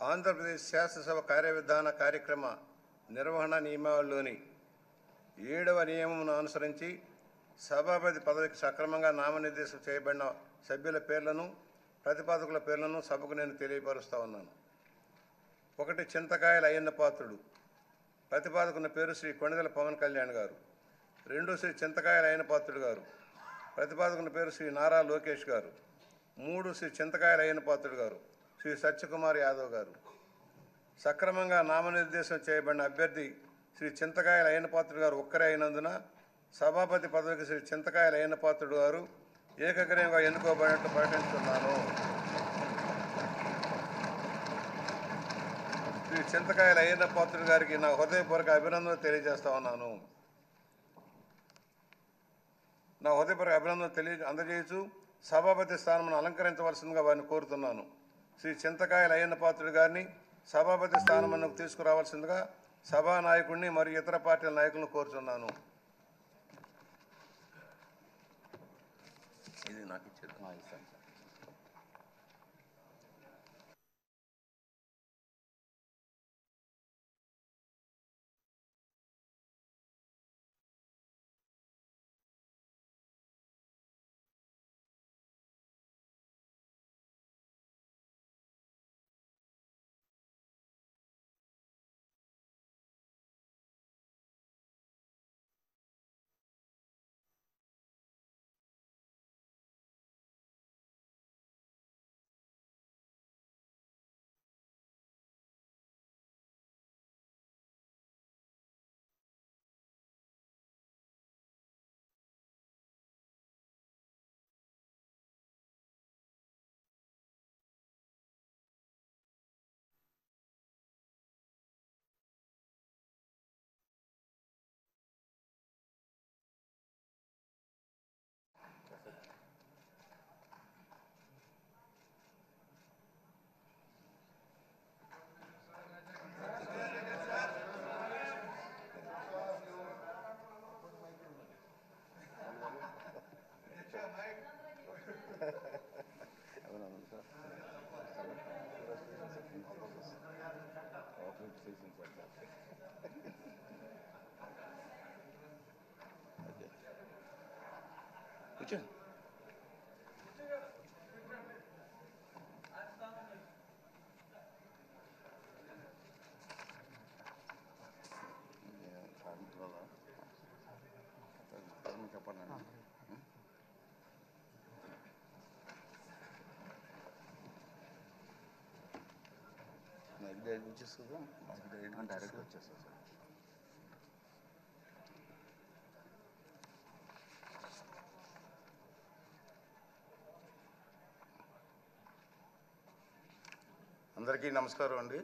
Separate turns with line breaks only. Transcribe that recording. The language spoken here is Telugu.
ఆంధ్రప్రదేశ్ శాసనసభ కార్యవిధాన కార్యక్రమ నిర్వహణ నియమావళిలోని 7వ నియమమును అనుసరించి సభాపతి పదవికి సక్రమంగా నామనిర్దేశం చేయబడిన సభ్యుల పేర్లను ప్రతిపాదకుల పేర్లను సభకు నేను తెలియపరుస్తా ఉన్నాను. 1 చింతకాయల అయ్యన్న పాత్రుడు. ప్రతిపాదకుని పేరు శ్రీ కొణిదెల పవన్ కళ్యాణ్ గారు. 2 శ్రీ చింతకాయల అయ్యన్న పాత్రుడు గారు. ప్రతిపాదకుని పేరు శ్రీ నారా లోకేష్ గారు. 3 శ్రీ చింతకాయల అయ్యన్న పాత్రుడు గారు శ్రీ సత్యకుమార్ యాదవ్ గారు. సక్రమంగా నామనిర్దేశం చేయబడిన అభ్యర్థి శ్రీ చింతకాయల అయ్యన్న పాత్రుడు గారు ఒక్కరే అయినందున సభాపతి పదవికి శ్రీ చింతకాయల అయ్యన్న పాత్రుడు గారు ఏకగ్రీవంగా ఎన్నుకోబడినట్టు ప్రకటిస్తున్నాను. శ్రీ చింతకాయల అయ్యన్న పాత్రుడు గారికి నా హృదయపూర్వక అభినందనలు తెలియజేస్తా ఉన్నాను. నా హృదయపూర్వక అభినందనలు అందజేయచ్చు సభాపతి స్థానమును అలంకరించవలసిందిగా వారిని కోరుతున్నాను. శ్రీ చింతకాయల అయ్యన్న పాత్రుడు గారిని సభాపతి స్థానమునకు తీసుకురావాల్సిందిగా సభానాయకుడిని మరియు ఇతర పార్టీల నాయకులను కోరుతున్నాను. ఇది నాకు ఇచ్చేది. డైరెక్ట్ వచ్చేస్తుంది సార్. అందరికీ నమస్కారం అండి.